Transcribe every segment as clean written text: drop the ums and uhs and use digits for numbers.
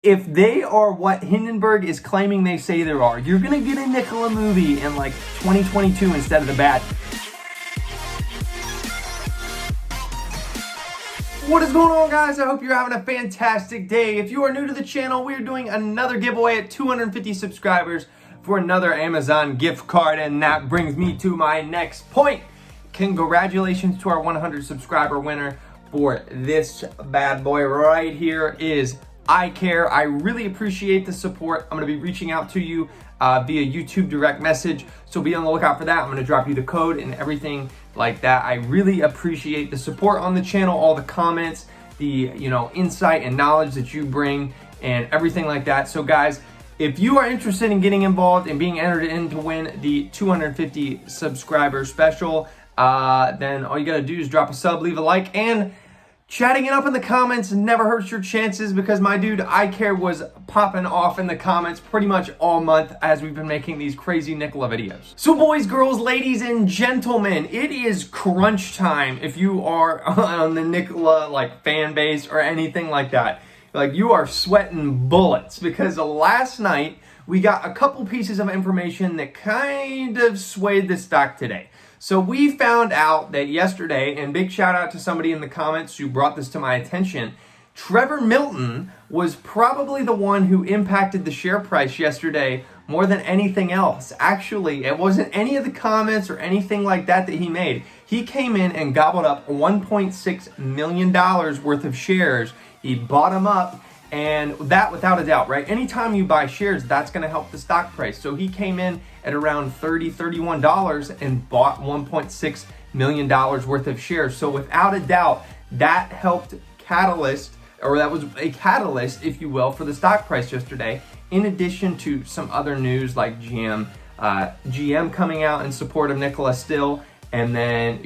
if they are what Hindenburg is claiming they say they are, you're going to get a Nikola movie in like 2022 instead of the bad. What is going on, guys? I hope you're having a fantastic day. If you are new to the channel, we're doing another giveaway at 250 subscribers for another Amazon gift card, and that brings me to my next point. Congratulations to our 100 subscriber winner for this bad boy right here is I Care. I really appreciate the support. I'm going to be reaching out to you via YouTube direct message, so be on the lookout for that. I'm going to drop you the code and everything like that. I really appreciate the support on the channel, all the comments, the insight and knowledge that you bring and everything like that. So guys, if you are interested in getting involved and being entered in to win the 250 subscriber special, then all you gotta do is drop a sub, leave a like, and chatting it up in the comments never hurts your chances, because my dude I Care was popping off in the comments pretty much all month as we've been making these crazy Nikola videos. So boys, girls, ladies, and gentlemen, it is crunch time if you are on the Nikola fan base or anything like that. Like, you are sweating bullets, because last night we got a couple pieces of information that kind of swayed the stock today. So we found out that yesterday, and big shout out to somebody in the comments who brought this to my attention, Trevor Milton was probably the one who impacted the share price yesterday more than anything else. Actually, it wasn't any of the comments or anything like that he made. He came in and gobbled up $1.6 million worth of shares. He bought them up, and that without a doubt, right? Anytime you buy shares, that's going to help the stock price. So he came in at around $30, $31 and bought $1.6 million worth of shares. So without a doubt, that helped catalyst, or that was a catalyst, if you will, for the stock price yesterday, in addition to some other news like GM coming out in support of Nikola still, and then,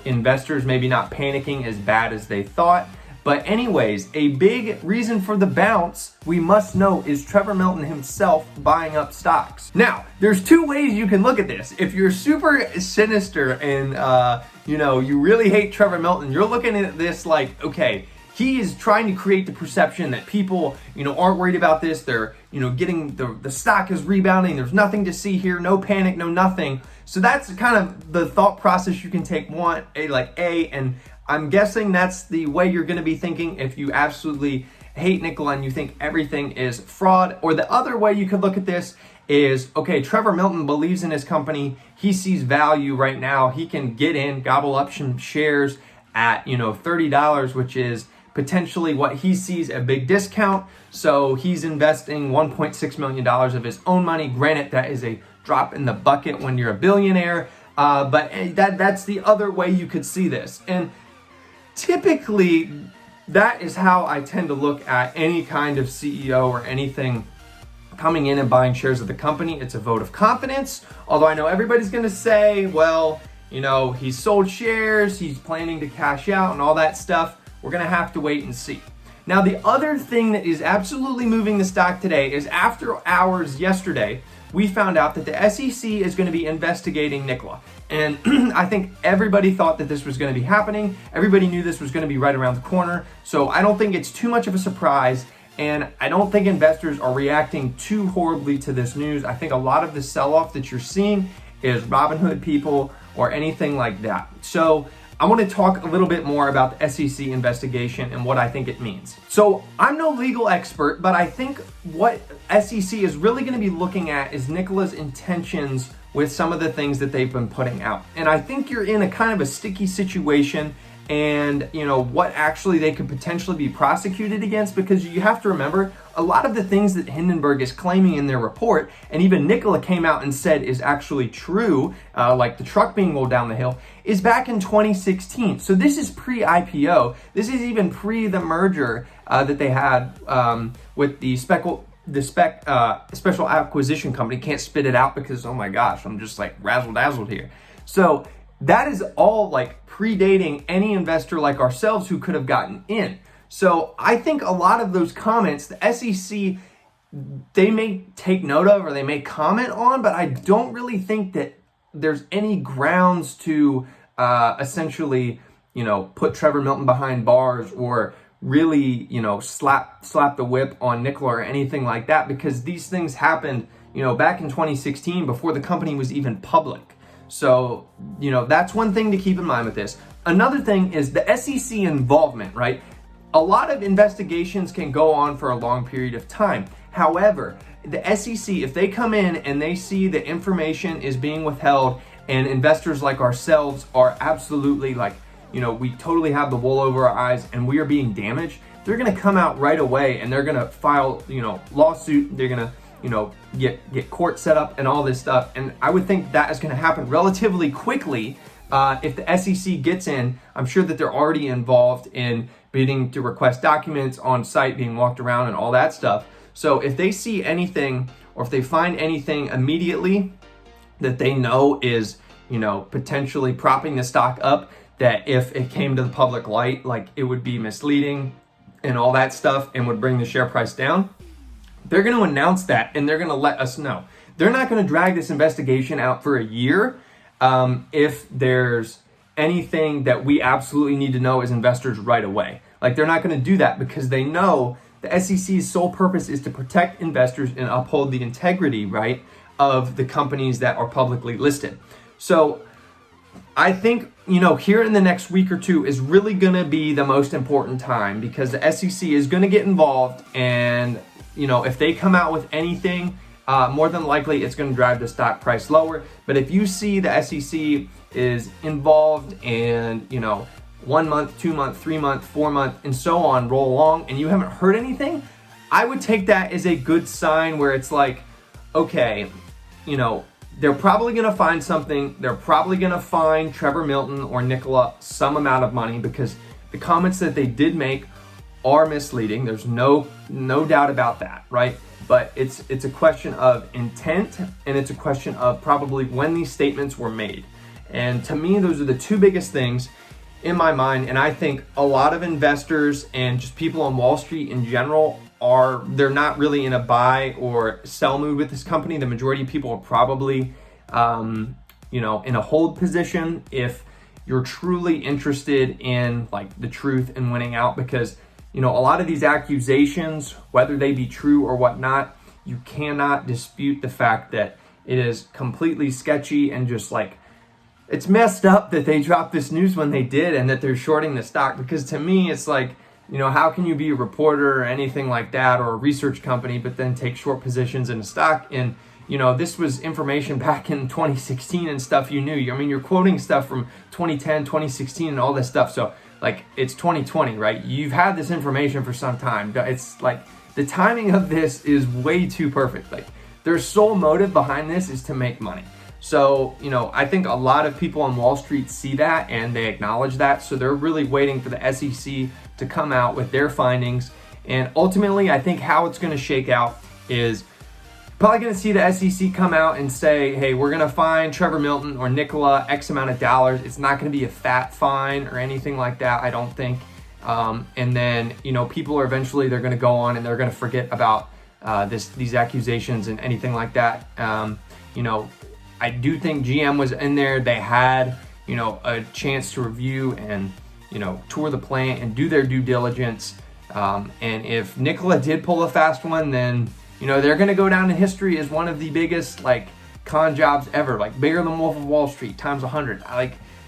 investors maybe not panicking as bad as they thought. But anyways, a big reason for the bounce, we must know, is Trevor Milton himself buying up stocks. Now, there's two ways you can look at this. If you're super sinister and, you really hate Trevor Milton, you're looking at this like, okay, he is trying to create the perception that people, aren't worried about this. They're, getting the stock is rebounding. There's nothing to see here. No panic, no nothing. So that's kind of the thought process you can take and I'm guessing that's the way you're going to be thinking if you absolutely hate Nikola and you think everything is fraud. Or the other way you could look at this is, okay, Trevor Milton believes in his company. He sees value right now. He can get in, gobble up some shares at, $30, which is potentially what he sees a big discount. So he's investing $1.6 million of his own money. Granted, that is a drop in the bucket when you're a billionaire. But that's the other way you could see this. And typically, that is how I tend to look at any kind of CEO or anything coming in and buying shares of the company. It's a vote of confidence. Although I know everybody's going to say, well, he's sold shares, he's planning to cash out and all that stuff. We're going to have to wait and see. Now, the other thing that is absolutely moving the stock today is after hours yesterday, we found out that the SEC is going to be investigating Nikola. And I think everybody thought that this was going to be happening. Everybody knew this was going to be right around the corner. So I don't think it's too much of a surprise. And I don't think investors are reacting too horribly to this news. I think a lot of the sell-off that you're seeing is Robinhood people or anything like that. So I want to talk a little bit more about the SEC investigation and what I think it means. So I'm no legal expert, but I think what SEC is really going to be looking at is Nikola's intentions with some of the things that they've been putting out. And I think you're in a kind of a sticky situation, and what actually they could potentially be prosecuted against, because you have to remember a lot of the things that Hindenburg is claiming in their report, and even Nikola came out and said is actually true, like the truck being rolled down the hill, is back in 2016. So this is pre-IPO. This is even pre the merger that they had with the special acquisition company. Can't spit it out because, oh my gosh, I'm just like razzle dazzled here. So that is all predating any investor like ourselves who could have gotten in. So I think a lot of those comments, the SEC, they may take note of or they may comment on, but I don't really think that there's any grounds to essentially, put Trevor Milton behind bars or really, slap the whip on Nikola or anything like that, because these things happened, back in 2016 before the company was even public. So, that's one thing to keep in mind with this. Another thing is the SEC involvement, right? A lot of investigations can go on for a long period of time. However, the SEC, if they come in and they see that information is being withheld and investors like ourselves are absolutely we totally have the wool over our eyes and we are being damaged, they're going to come out right away and they're going to file, lawsuit. They're going to, get court set up and all this stuff. And I would think that is going to happen relatively quickly. If the SEC gets in, I'm sure that they're already involved in bidding to request documents on site, being walked around and all that stuff. So if they see anything or if they find anything immediately that they know is, potentially propping the stock up, that if it came to the public light, it would be misleading and all that stuff and would bring the share price down, they're going to announce that and they're going to let us know. They're not going to drag this investigation out for a year. If there's anything that we absolutely need to know as investors right away. They're not going to do that because they know the SEC's sole purpose is to protect investors and uphold the integrity, right, of the companies that are publicly listed. So I think, here in the next week or two is really going to be the most important time, because the SEC is going to get involved, and, if they come out with anything, more than likely it's going to drive the stock price lower. But if you see the SEC is involved and, 1 month, 2 month, 3 month, 4 month, and so on roll along and you haven't heard anything, I would take that as a good sign where it's okay, they're probably going to find something. They're probably going to find Trevor Milton or Nikola some amount of money, because the comments that they did make are misleading. There's no doubt about that, right? But it's a question of intent, and it's a question of probably when these statements were made. And to me, those are the two biggest things in my mind. And I think a lot of investors and just people on Wall Street in general they're not really in a buy or sell mood with this company. The majority of people are probably, in a hold position if you're truly interested in the truth and winning out, because, a lot of these accusations, whether they be true or whatnot, you cannot dispute the fact that it is completely sketchy and just it's messed up that they dropped this news when they did and that they're shorting the stock. Because to me, it's how can you be a reporter or anything like that, or a research company, but then take short positions in a stock? And, this was information back in 2016 and stuff you knew. You're quoting stuff from 2010, 2016 and all this stuff. So it's 2020, right? You've had this information for some time. It's the timing of this is way too perfect. Their sole motive behind this is to make money. So, I think a lot of people on Wall Street see that and they acknowledge that. So they're really waiting for the SEC to come out with their findings. And ultimately, I think how it's going to shake out is probably going to see the SEC come out and say, hey, we're going to fine Trevor Milton or Nikola X amount of dollars. It's not going to be a fat fine or anything like that, I don't think. And then, people are eventually, they're going to go on and they're going to forget about these accusations and anything like that. I do think GM was in there. They had, a chance to review and, tour the plant and do their due diligence. And if Nikola did pull a fast one, then, they're going to go down in history as one of the biggest, con jobs ever, bigger than Wolf of Wall Street times 100.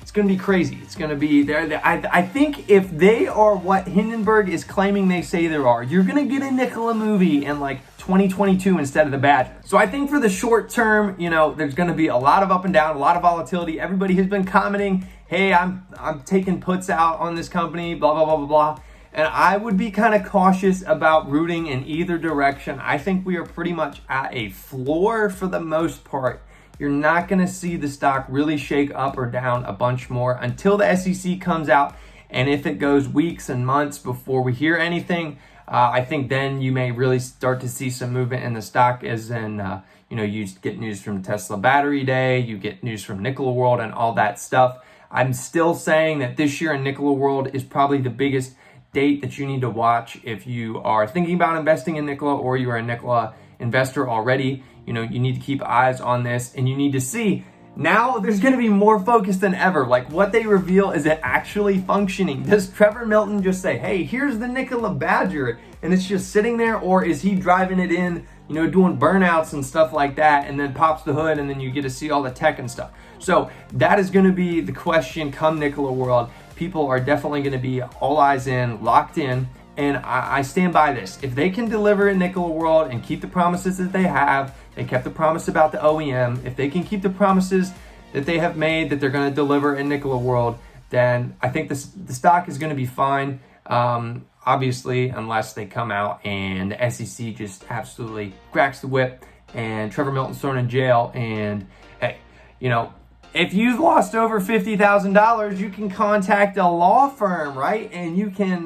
It's going to be crazy. It's going to be there. I think if they are what Hindenburg is claiming they say there are, you're going to get a Nikola movie in 2022 instead of the Badger. So I think for the short term, there's going to be a lot of up and down, a lot of volatility. Everybody has been commenting, hey, I'm taking puts out on this company, blah, blah, blah, blah, blah. And I would be kind of cautious about rooting in either direction. I think we are pretty much at a floor for the most part. You're not going to see the stock really shake up or down a bunch more until the SEC comes out. And if it goes weeks and months before we hear anything, I think then you may really start to see some movement in the stock, as in, you get news from Tesla Battery Day, you get news from Nikola World and all that stuff. I'm still saying that this year in Nikola World is probably the biggest date that you need to watch if you are thinking about investing in Nikola or you are a Nikola investor already. You need to keep eyes on this, and you need to see now there's going to be more focus than ever. Like, what they reveal, is it actually functioning? Does Trevor Milton just say, hey, here's the Nikola Badger, and it's just sitting there? Or is he driving it in, you know, doing burnouts and stuff like that, and then pops the hood, and then you get to see all the tech and stuff? So that is going to be the question come Nikola World. People are definitely going to be all eyes in, locked in, and I stand by this. If they can deliver at Nikola World and keep the promises that they have, they kept the promise about the OEM, if they can keep the promises that they have made that they're going to deliver in Nikola World, then I think the stock is going to be fine. Obviously, unless they come out and the SEC just absolutely cracks the whip and Trevor Milton's thrown in jail. And hey, you know, if you've lost over $50,000, you can contact a law firm, right? And you can,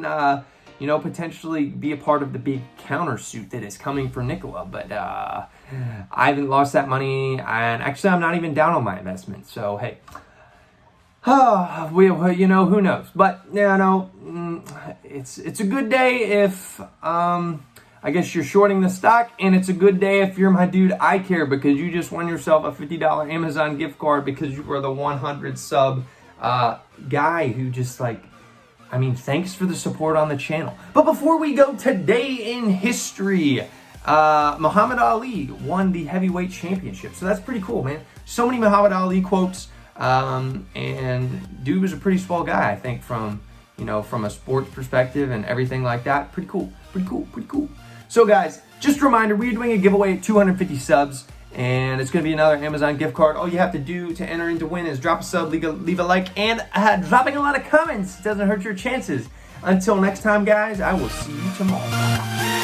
you know, potentially be a part of the big countersuit that is coming for Nikola. But I haven't lost that money, and actually I'm not even down on my investment. So hey, you know, who knows? But you know, it's a good day if I guess you're shorting the stock, and it's a good day if you're my dude I Care, because you just won yourself a $50 Amazon gift card because you were the 100 sub guy who just, like, I mean, thanks for the support on the channel. But before we go, today in history, Muhammad Ali won the heavyweight championship. So that's pretty cool, man. So many Muhammad Ali quotes. And dude was a pretty swell guy, I think, from, you know, from a sports perspective and everything like that. Pretty cool, pretty cool, pretty cool. So guys, just a reminder, we're doing a giveaway at 250 subs, and it's going to be another Amazon gift card. All you have to do to enter in to win is drop a sub, leave a like, and dropping a lot of comments doesn't hurt your chances. Until next time, guys, I will see you tomorrow.